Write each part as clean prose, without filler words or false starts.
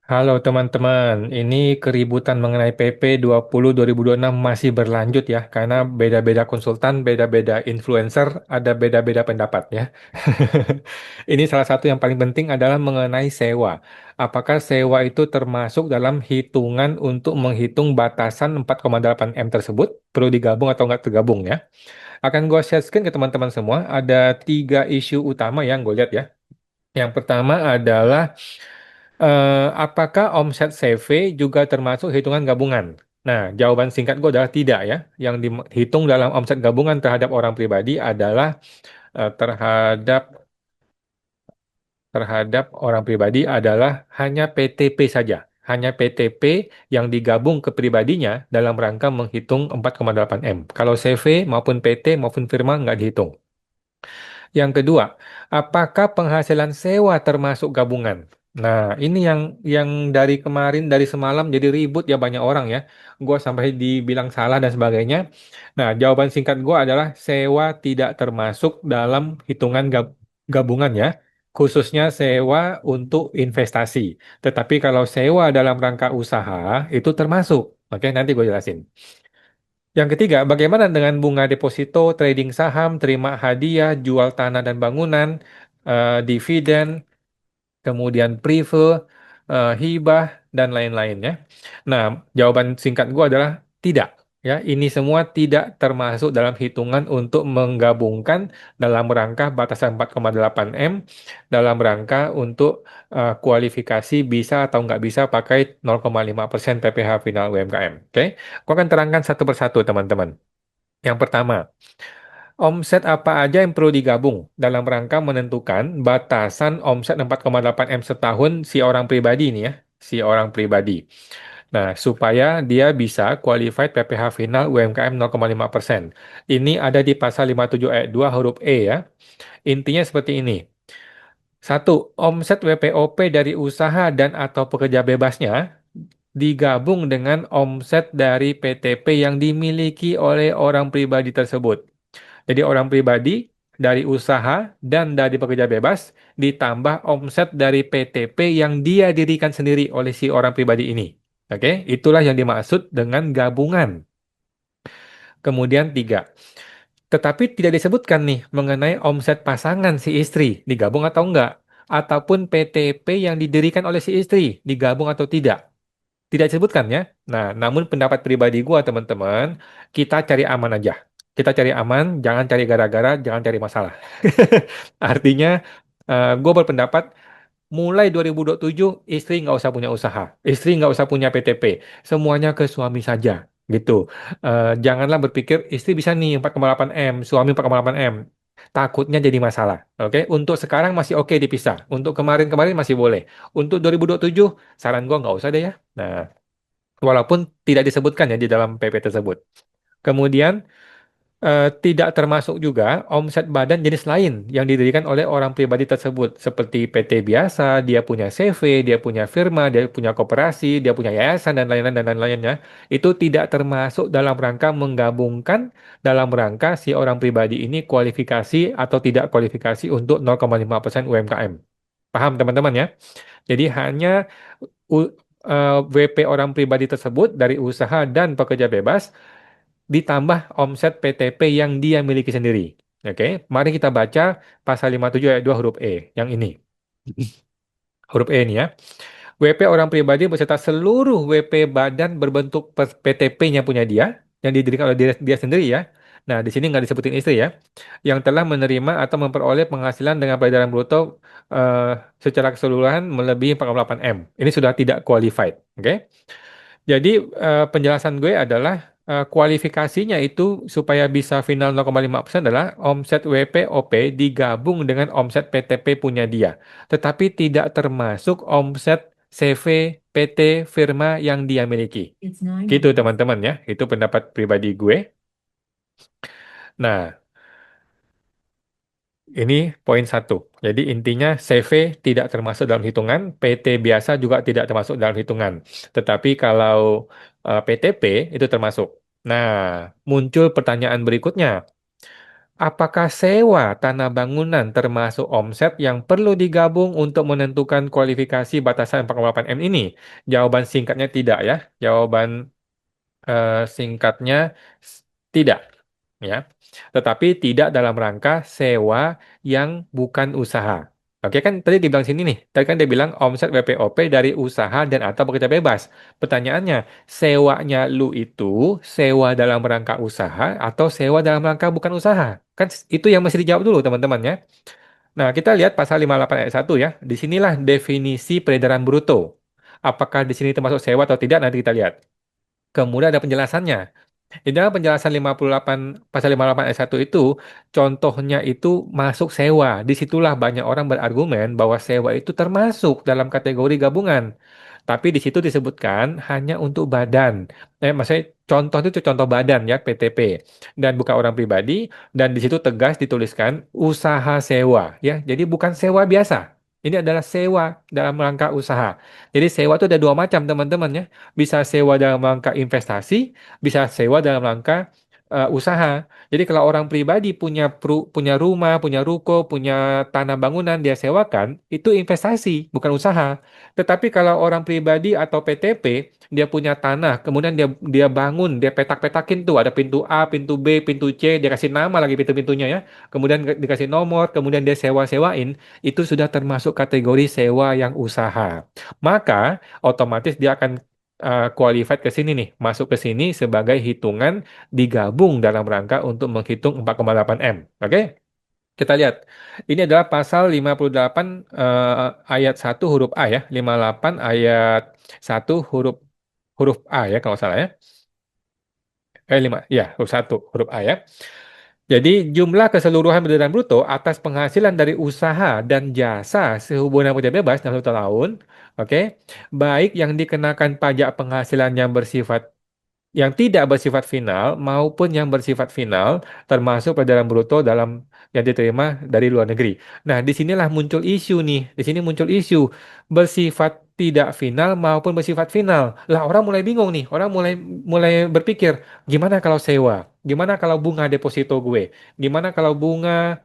Halo teman-teman, ini keributan mengenai PP 20 2026 masih berlanjut ya, karena beda-beda konsultan, beda-beda influencer, ada beda-beda pendapat ya. Ini salah satu yang paling penting adalah mengenai sewa. Apakah sewa itu termasuk dalam hitungan untuk menghitung batasan 4,8 M tersebut? Perlu digabung atau nggak tergabung ya? Akan gue share screen ke teman-teman semua. Ada tiga isu utama yang gue lihat ya. Yang pertama adalah apakah omset CV juga termasuk hitungan gabungan? Nah, jawaban singkat gue adalah tidak ya. Yang dihitung dalam omset gabungan terhadap orang pribadi adalah terhadap orang pribadi adalah hanya PTP saja. Hanya PTP yang digabung ke pribadinya dalam rangka menghitung 4,8 M. Kalau CV maupun PT maupun firma nggak dihitung. Yang kedua, apakah penghasilan sewa termasuk gabungan? Nah, ini yang dari kemarin dari semalam jadi ribut ya banyak orang ya. Gua sampai dibilang salah dan sebagainya. Nah, jawaban singkat gua adalah sewa tidak termasuk dalam hitungan gabungan ya. Khususnya sewa untuk investasi. Tetapi kalau sewa dalam rangka usaha itu termasuk. Oke, nanti gue jelasin. Yang ketiga, bagaimana dengan bunga deposito, trading saham, terima hadiah, jual tanah dan bangunan, dividen, kemudian prefer, hibah, dan lain-lainnya? Nah, jawaban singkat gue adalah tidak. Ya, ini semua tidak termasuk dalam hitungan untuk menggabungkan dalam rangka batasan 4,8 M, dalam rangka untuk kualifikasi bisa atau nggak bisa pakai 0,5% PPh final UMKM. Oke, aku akan terangkan satu persatu, teman-teman. Yang pertama, omset apa aja yang perlu digabung dalam rangka menentukan batasan omset 4,8 M setahun si orang pribadi ini ya, si orang pribadi. Nah, supaya dia bisa qualified PPh final UMKM 0,5%. Ini ada di pasal 57 ayat 2 huruf E ya. Intinya seperti ini. Satu, omset WPOP dari usaha dan atau pekerja bebasnya digabung dengan omset dari PTP yang dimiliki oleh orang pribadi tersebut. Jadi orang pribadi dari usaha dan dari pekerja bebas ditambah omset dari PTP yang dia dirikan sendiri oleh si orang pribadi ini. Oke, itulah yang dimaksud dengan gabungan. Kemudian tiga, tetapi tidak disebutkan nih mengenai omset pasangan si istri digabung atau enggak, ataupun PTP yang didirikan oleh si istri digabung atau tidak. Tidak disebutkan ya. Nah, namun pendapat pribadi gua teman-teman, kita cari aman aja. Kita cari aman, jangan cari gara-gara, jangan cari masalah. Artinya, gue berpendapat mulai 2027 istri nggak usah punya usaha, istri nggak usah punya PTP, semuanya ke suami saja, gitu. Janganlah berpikir istri bisa nih 4,8 M, suami 4,8 M. Takutnya jadi masalah. Oke, untuk sekarang masih oke dipisah. Untuk kemarin-kemarin masih boleh. Untuk 2027, saran gue nggak usah deh ya. Nah, walaupun tidak disebutkan ya di dalam PP tersebut. Kemudian tidak termasuk juga omset badan jenis lain yang didirikan oleh orang pribadi tersebut, seperti PT biasa, dia punya CV, dia punya firma, dia punya koperasi, dia punya yayasan dan lain-lain dan lain-lainnya. Itu tidak termasuk dalam rangka menggabungkan dalam rangka si orang pribadi ini kualifikasi atau tidak kualifikasi untuk 0,5% UMKM. Paham teman-teman ya? Jadi hanya U- WP orang pribadi tersebut dari usaha dan pekerja bebas ditambah omset PTP yang dia miliki sendiri. Oke, mari kita baca pasal 57 ayat 2 huruf E yang ini. Huruf E ini ya. WP orang pribadi beserta seluruh WP badan berbentuk PTP-nya punya dia yang didirikan oleh dia sendiri ya. Nah, di sini nggak disebutin istri ya. Yang telah menerima atau memperoleh penghasilan dengan peredaran bruto eh, secara keseluruhan melebihi 48 M. Ini sudah tidak qualified. Oke. Jadi penjelasan gue adalah kualifikasinya itu supaya bisa final 0,5% adalah omset WPOP digabung dengan omset PTP punya dia. Tetapi tidak termasuk omset CV PT firma yang dia miliki. Gitu teman-teman ya. Itu pendapat pribadi gue. Nah, ini poin satu. Jadi intinya CV tidak termasuk dalam hitungan, PT biasa juga tidak termasuk dalam hitungan. Tetapi kalau PTP itu termasuk. Nah, muncul pertanyaan berikutnya. Apakah sewa tanah bangunan termasuk omset yang perlu digabung untuk menentukan kualifikasi batasan 4,8 M ini? Jawaban singkatnya tidak ya. Jawaban singkatnya tidak ya. Tetapi tidak dalam rangka sewa yang bukan usaha. Oke kan tadi dibilang sini nih. Tadi kan dia bilang omset WPOP dari usaha dan atau bekerja bebas. Pertanyaannya, sewanya lu itu sewa dalam rangka usaha atau sewa dalam rangka bukan usaha? Kan itu yang mesti dijawab dulu teman-teman ya. Nah, kita lihat pasal 58 ayat 1 ya. Disinilah definisi peredaran bruto. Apakah di sini termasuk sewa atau tidak nanti kita lihat. Kemudian ada penjelasannya. Di dalam penjelasan 58 pasal 58 ayat 1 itu contohnya itu masuk sewa. Disitulah banyak orang berargumen bahwa sewa itu termasuk dalam kategori gabungan. Tapi di situ disebutkan hanya untuk badan. Maksudnya contoh itu contoh badan ya PTP dan bukan orang pribadi dan di situ tegas dituliskan usaha sewa ya. Jadi bukan sewa biasa. Ini adalah sewa dalam rangka usaha. Jadi sewa itu ada dua macam teman-teman ya. Bisa sewa dalam rangka investasi, bisa sewa dalam rangka usaha. Jadi kalau orang pribadi punya rumah, punya ruko, punya tanah bangunan dia sewakan, itu investasi, bukan usaha. Tetapi kalau orang pribadi atau PTP dia punya tanah, kemudian dia dia bangun, dia petak-petakin tuh ada pintu A, pintu B, pintu C, dia kasih nama lagi pintu-pintunya ya. Kemudian dikasih nomor, kemudian dia sewa-sewain, itu sudah termasuk kategori sewa yang usaha. Maka otomatis dia akan qualified ke sini nih, masuk ke sini sebagai hitungan digabung dalam rangka untuk menghitung 4,8 M. Oke? Kita lihat. Ini adalah pasal 58 ayat 1 huruf A ya. 58 ayat 1 huruf huruf A ya kalau salah ya. 5 ya, huruf 1 huruf A ya. Jadi jumlah keseluruhan peredaran bruto atas penghasilan dari usaha dan jasa sehubungan kerja bebas dalam 1 tahun, oke, baik yang dikenakan pajak penghasilan yang tidak bersifat final maupun yang bersifat final termasuk peredaran bruto dalam yang diterima dari luar negeri. Nah, disinilah muncul isu nih. Di sini muncul isu bersifat tidak final maupun bersifat final. Lah orang mulai bingung nih. Orang mulai mulai berpikir, gimana kalau sewa? Gimana kalau bunga deposito gue? Gimana kalau bunga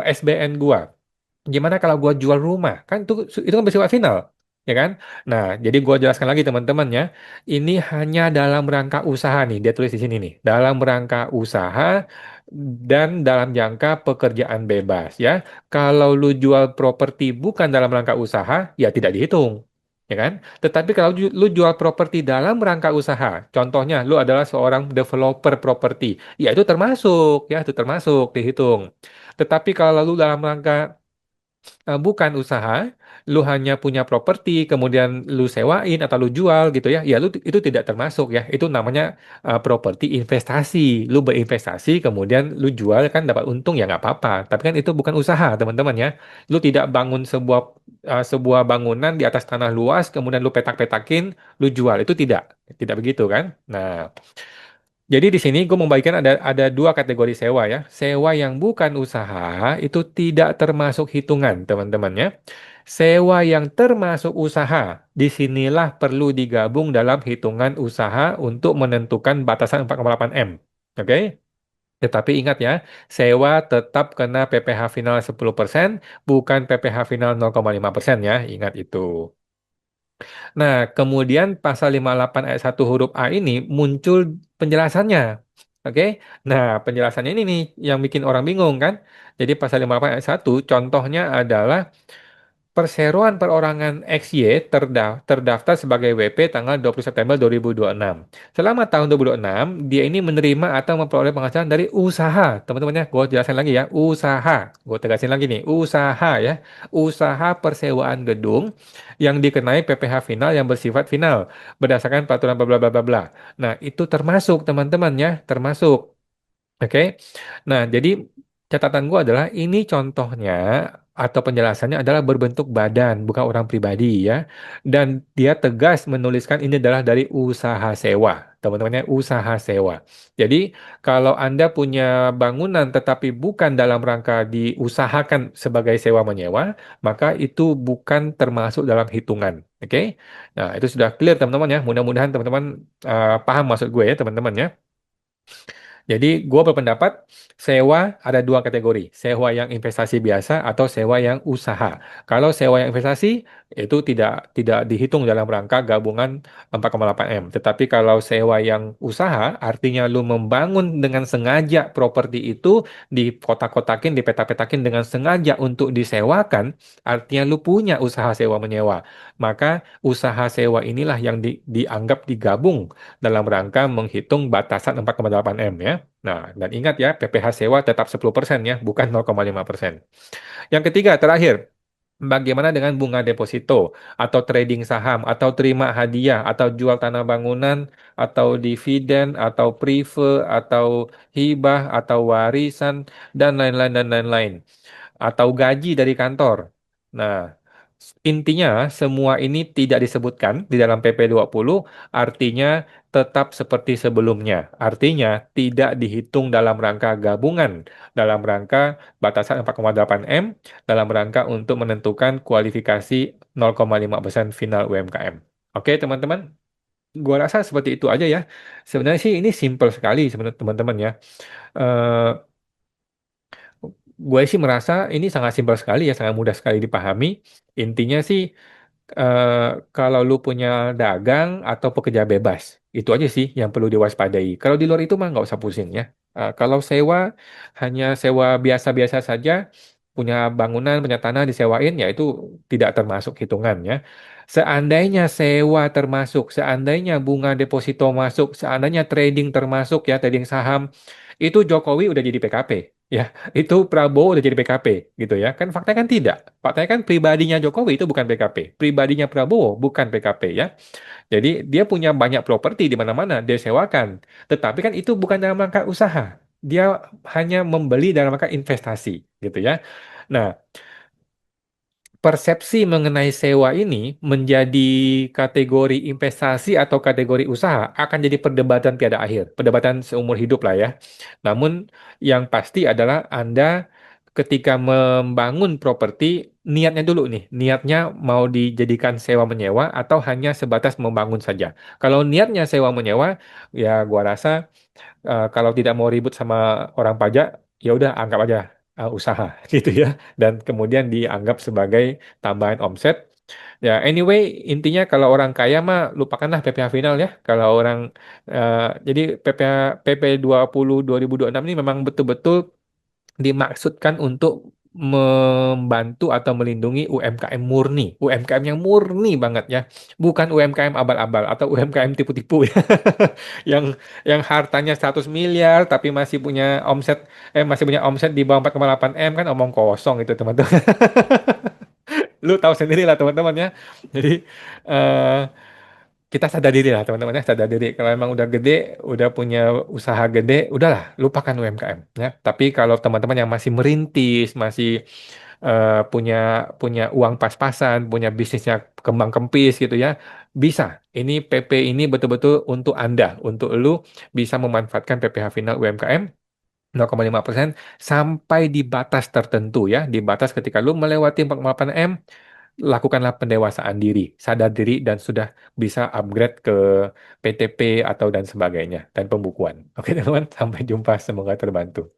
SBN gua? Gimana kalau gua jual rumah? Kan itu kan bersifat final, ya kan? Nah, jadi gua jelaskan lagi teman-teman ya. Ini hanya dalam rangka usaha nih, dia tulis di sini nih. Dalam rangka usaha dan dalam jangka pekerjaan bebas ya. Kalau lu jual properti bukan dalam rangka usaha, ya tidak dihitung. Ya kan? Tetapi kalau lu jual properti dalam rangka usaha, contohnya lu adalah seorang developer properti, ya itu termasuk, ya itu termasuk dihitung. Tetapi kalau lu dalam rangka bukan usaha, lu hanya punya properti, kemudian lu sewain atau lu jual gitu ya, ya lu itu tidak termasuk ya. Itu namanya properti investasi. Lu berinvestasi, kemudian lu jual kan dapat untung ya nggak apa-apa. Tapi kan itu bukan usaha teman-teman ya. Lu tidak bangun sebuah bangunan di atas tanah luas, kemudian lu petak-petakin, lu jual. Itu tidak begitu kan. Nah. Jadi di sini gue membagikan ada dua kategori sewa ya. Sewa yang bukan usaha itu tidak termasuk hitungan teman-teman ya. Sewa yang termasuk usaha, disinilah perlu digabung dalam hitungan usaha untuk menentukan batasan 4,8 M. Oke? Tetapi ingat ya, sewa tetap kena PPh final 10%, bukan PPh final 0,5% ya. Ingat itu. Nah, kemudian pasal 58 ayat 1 huruf A ini muncul penjelasannya. Oke. Nah, penjelasannya ini nih yang bikin orang bingung kan. Jadi pasal 58 ayat 1 contohnya adalah perseroan perorangan XY terdaftar sebagai WP tanggal 20 September 2026. Selama tahun 2026, dia ini menerima atau memperoleh penghasilan dari usaha. Teman-teman ya, gue jelasin lagi ya, usaha. Gue tegasin lagi nih, usaha ya. Usaha persewaan gedung yang dikenai PPh final yang bersifat final berdasarkan peraturan bla bla bla bla bla. Nah, itu termasuk teman-teman ya, termasuk. Oke. Nah, jadi catatan gua adalah ini contohnya atau penjelasannya adalah berbentuk badan, bukan orang pribadi ya. Dan dia tegas menuliskan ini adalah dari usaha sewa. Teman-temannya usaha sewa. Jadi, kalau Anda punya bangunan tetapi bukan dalam rangka diusahakan sebagai sewa menyewa, maka itu bukan termasuk dalam hitungan. Oke? Nah, itu sudah clear teman-teman ya. Mudah-mudahan teman-teman paham maksud gue ya, teman-teman ya. Jadi gue berpendapat sewa ada dua kategori, sewa yang investasi biasa atau sewa yang usaha. Kalau sewa yang investasi itu tidak dihitung dalam rangka gabungan 4,8 M. Tetapi kalau sewa yang usaha artinya lu membangun dengan sengaja properti itu dikotak-kotakin, dipeta-petakin dengan sengaja untuk disewakan, artinya lu punya usaha sewa menyewa. Maka usaha sewa inilah yang dianggap digabung dalam rangka menghitung batasan 4,8 M ya. Nah, dan ingat ya, PPh sewa tetap 10% ya, bukan 0,5%. Yang ketiga, terakhir, bagaimana dengan bunga deposito atau trading saham atau terima hadiah atau jual tanah bangunan atau dividen atau prefer atau hibah atau warisan dan lain-lain dan lain-lain atau gaji dari kantor. Nah, intinya semua ini tidak disebutkan di dalam PP 20, artinya tetap seperti sebelumnya. Artinya tidak dihitung dalam rangka gabungan, dalam rangka batasan 4,8 M, dalam rangka untuk menentukan kualifikasi 0,5% final UMKM. Oke, teman-teman. Gua rasa seperti itu aja ya. Sebenarnya sih ini simple sekali sebenarnya teman-teman ya. Eh, gue sih merasa ini sangat simpel sekali ya, sangat mudah sekali dipahami. Intinya sih eh, kalau lu punya dagang atau pekerja bebas, itu aja sih yang perlu diwaspadai. Kalau di luar itu mah nggak usah pusing ya. Kalau sewa, hanya sewa biasa-biasa saja, punya bangunan, punya tanah disewain, ya itu tidak termasuk hitungannya. Seandainya sewa termasuk, seandainya bunga deposito masuk, seandainya trading termasuk ya, trading saham, itu Jokowi udah jadi PKP. Ya, itu Prabowo udah jadi PKP gitu ya. Kan faktanya kan tidak. Faktanya kan pribadinya Jokowi itu bukan PKP. Pribadinya Prabowo bukan PKP ya. Jadi dia punya banyak properti di mana-mana dia sewakan. Tetapi kan itu bukan dalam rangka usaha. Dia hanya membeli dalam rangka investasi gitu ya. Nah, persepsi mengenai sewa ini menjadi kategori investasi atau kategori usaha akan jadi perdebatan tiada akhir, perdebatan seumur hidup lah ya. Namun yang pasti adalah Anda ketika membangun properti niatnya dulu nih, niatnya mau dijadikan sewa menyewa atau hanya sebatas membangun saja. Kalau niatnya sewa menyewa, ya gua rasa kalau tidak mau ribut sama orang pajak, ya udah anggap aja usaha gitu ya. Dan kemudian dianggap sebagai tambahan omset. Ya, anyway, intinya kalau orang kaya mah lupakanlah PPh final ya. Kalau orang jadi PPh PP 20 2026 ini memang betul-betul dimaksudkan untuk membantu atau melindungi UMKM murni, UMKM yang murni banget ya, bukan UMKM abal-abal atau UMKM tipu-tipu ya, yang yang hartanya 100 miliar tapi masih punya omset di bawah 4,8 M kan omong kosong itu teman-teman. Lu tahu sendiri lah teman-teman ya. Jadi eh, kita sadar diri lah teman-teman ya, sadar diri. Kalau emang udah gede, udah punya usaha gede, udahlah lupakan UMKM ya. Tapi kalau teman-teman yang masih merintis, masih punya punya uang pas-pasan, punya bisnisnya kembang kempis gitu ya, bisa. Ini PP ini betul-betul untuk Anda, untuk lu bisa memanfaatkan PPh final UMKM 0,5% sampai di batas tertentu ya, di batas ketika lu melewati 4,8 M, lakukanlah pendewasaan diri, sadar diri dan sudah bisa upgrade ke PTP atau dan sebagainya dan pembukuan. Oke teman-teman, sampai jumpa, semoga terbantu.